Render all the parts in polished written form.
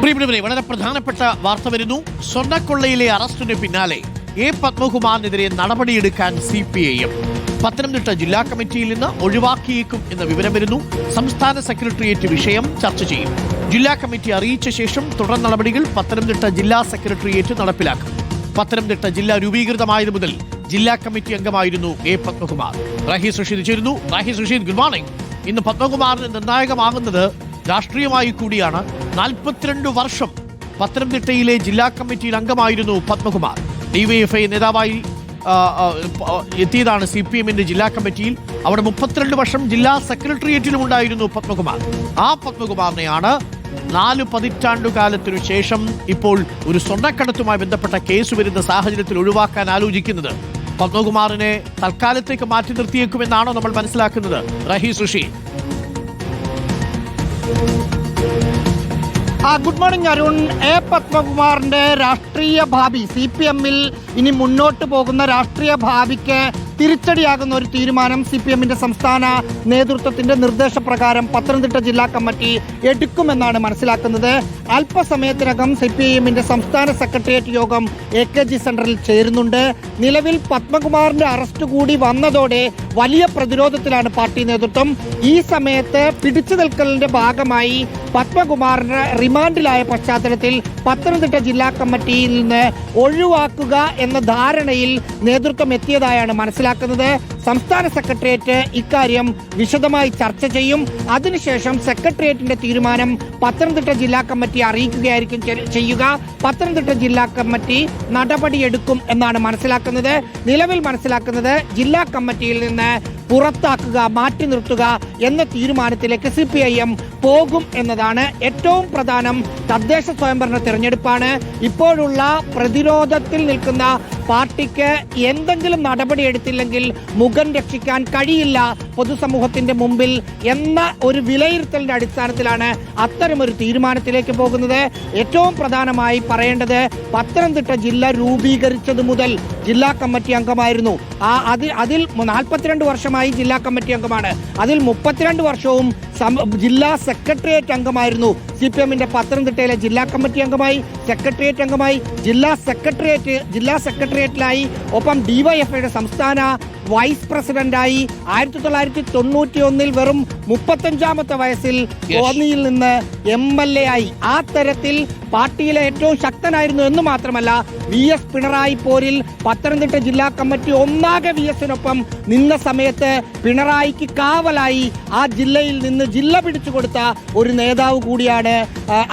പ്രിയപ്പെട്ടവരെ, വളരെ പ്രധാനപ്പെട്ട വാർത്ത വരുന്നു. സ്വർണ്ണക്കൊള്ളയിലെ അറസ്റ്റിന് പിന്നാലെ എ പത്മകുമാറിനെതിരെ നടപടിയെടുക്കാൻ CPIM പത്തനംതിട്ട ജില്ലാ കമ്മിറ്റിയിൽ നിന്ന് ഒഴിവാക്കിയേക്കും എന്ന വിവരം വരുന്നു. സംസ്ഥാന സെക്രട്ടേറിയറ്റ് വിഷയം ചർച്ച ചെയ്യും. ജില്ലാ കമ്മിറ്റി അറിയിച്ച ശേഷം തുടർ നടപടികൾ പത്തനംതിട്ട ജില്ലാ സെക്രട്ടേറിയറ്റ് നടപ്പിലാക്കും. പത്തനംതിട്ട ജില്ല രൂപീകൃതമായത് മുതൽ ജില്ലാ കമ്മിറ്റി അംഗമായിരുന്നു എ പത്മകുമാർ. റാഹിസ് റഷീദ് ചേരുന്നു. Rahis Rasheed, good morning. ഇന്ന് പത്മകുമാറിന് നിർണായകമാകുന്നത് രാഷ്ട്രീയമായി കൂടിയാണ്. 42 വർഷം പത്തനംതിട്ടയിലെ ജില്ലാ കമ്മിറ്റിയിൽ അംഗമായിരുന്നു പത്മകുമാർ. DYFI നേതാവായി എത്തിയതാണ് CPMന്റെ ജില്ലാ കമ്മിറ്റിയിൽ. അവിടെ 32 വർഷം ജില്ലാ സെക്രട്ടേറിയറ്റിലും ഉണ്ടായിരുന്നു പത്മകുമാർ. ആ പത്മകുമാറിനെയാണ് 4 പതിറ്റാണ്ടുകാലത്തിനു ശേഷം ഇപ്പോൾ ഒരു സ്വർണ്ണക്കടത്തുമായി ബന്ധപ്പെട്ട കേസ് വരുന്ന സാഹചര്യത്തിൽ ഒഴിവാക്കാൻ ആലോചിക്കുന്നത്. പത്മകുമാറിനെ തൽക്കാലത്തേക്ക് മാറ്റി നിർത്തിയേക്കുമെന്നാണോ നമ്മൾ മനസ്സിലാക്കുന്നത്? Rahees Rasheed. Good morning Arun. A പത്മകുമാറിന്റെ രാഷ്ട്രീയ ഭാവി, CPMൽ ഇനി മുന്നോട്ട് പോകുന്ന രാഷ്ട്രീയ ഭാവിക്ക് തിരിച്ചടിയാകുന്ന ഒരു തീരുമാനം CPMന്റെ സംസ്ഥാന നേതൃത്വത്തിന്റെ നിർദ്ദേശപ്രകാരം പത്തനംതിട്ട ജില്ലാ കമ്മിറ്റി എടുക്കുമെന്നാണ് മനസ്സിലാക്കുന്നത്. അല്പസമയത്തിനകം CPMന്റെ സംസ്ഥാന സെക്രട്ടേറിയറ്റ് യോഗം AKG സെന്ററിൽ ചേരുന്നുണ്ട്. നിലവിൽ പത്മകുമാറിന്റെ അറസ്റ്റ് കൂടി വന്നതോടെ വലിയ പ്രതിരോധത്തിലാണ് പാർട്ടി നേതൃത്വം. ഈ സമയത്ത് പിടിച്ചു നിൽക്കലിന്റെ ഭാഗമായി പത്മകുമാറിന് റിമാൻഡിലായ പശ്ചാത്തലത്തിൽ പത്തനംതിട്ട ജില്ലാ കമ്മിറ്റിയിൽ നിന്ന് ഒഴിവാക്കുക എന്ന ധാരണയിൽ നേതൃത്വം എത്തിയതായാണ് മനസ്സിലാക്കുന്നത്. സംസ്ഥാന സെക്രട്ടേറിയറ്റ് ഇക്കാര്യം വിശദമായി ചർച്ച ചെയ്യും. അതിനുശേഷം സെക്രട്ടേറിയറ്റിന്റെ തീരുമാനം പത്തനംതിട്ട ജില്ലാ കമ്മിറ്റി അറിയിക്കുകയായിരിക്കും ചെയ്യുക. പത്തനംതിട്ട ജില്ലാ കമ്മിറ്റി നടപടിയെടുക്കും എന്നാണ് മനസ്സിലാക്കുന്നത്. നിലവിൽ മനസ്സിലാക്കുന്നത് ജില്ലാ കമ്മിറ്റിയിൽ നിന്ന് പുറത്താക്കുക, മാറ്റി നിർത്തുക എന്ന തീരുമാനത്തിലേക്ക് CPIM പോകും എന്നതാണ്. ഏറ്റവും പ്രധാനം തദ്ദേശ സ്വയംഭരണ തെരഞ്ഞെടുപ്പാണ്. ഇപ്പോഴുള്ള പ്രതിരോധത്തിൽ നിൽക്കുന്ന പാർട്ടിക്ക് എന്തെങ്കിലും നടപടി എടുത്തില്ലെങ്കിൽ മുഖം രക്ഷിക്കാൻ കഴിയില്ല പൊതുസമൂഹത്തിന്റെ മുമ്പിൽ എന്ന ഒരു വിലയിരുത്തലിന്റെ അടിസ്ഥാനത്തിലാണ് അത്തരമൊരു തീരുമാനത്തിലേക്ക് പോകുന്നത്. ഏറ്റവും പ്രധാനമായി പറയേണ്ടത്, പത്തനംതിട്ട ജില്ല രൂപീകരിച്ചത് മുതൽ ജില്ലാ കമ്മിറ്റി അംഗമായിരുന്നു. അതിൽ 42 വർഷമായി ജില്ലാ കമ്മിറ്റി അംഗമാണ്. അതിൽ 32 വർഷവും ജില്ലാ സെക്രട്ടേറിയറ്റ് അംഗമായിരുന്നു. CPMന്റെ പത്തനംതിട്ടയിലെ ജില്ലാ കമ്മിറ്റി അംഗമായി, സെക്രട്ടേറിയറ്റ് അംഗമായി, ജില്ലാ സെക്രട്ടേറിയറ്റിലായി. ഒപ്പം DYFIയുടെ സംസ്ഥാന വൈസ് പ്രസിഡന്റായി 1991 വെറും 35-ാമത്തെ വയസ്സിൽ കോന്നിയിൽ നിന്ന് MLA ആയി. ആ തരത്തിൽ പാർട്ടിയിലെ ഏറ്റവും ശക്തനായിരുന്നു എന്ന് മാത്രമല്ല, VS പിണറായി പോരിൽ പത്തനംതിട്ട ജില്ലാ കമ്മിറ്റി ഒന്നാകെ VSനൊപ്പം നിന്ന സമയത്ത് പിണറായിക്ക് കാവലായി ആ ജില്ലയിൽ നിന്ന് ജില്ല പിടിച്ചുകൊടുത്ത ഒരു നേതാവ് കൂടിയാണ്.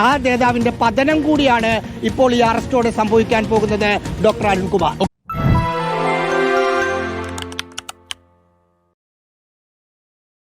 ആ നേതാവിന്റെ പതനം കൂടിയാണ് ഇപ്പോൾ ഈ അറസ്റ്റോടെ സംഭവിക്കാൻ പോകുന്നത്. ഡോക്ടർ അരുൺകുമാർ.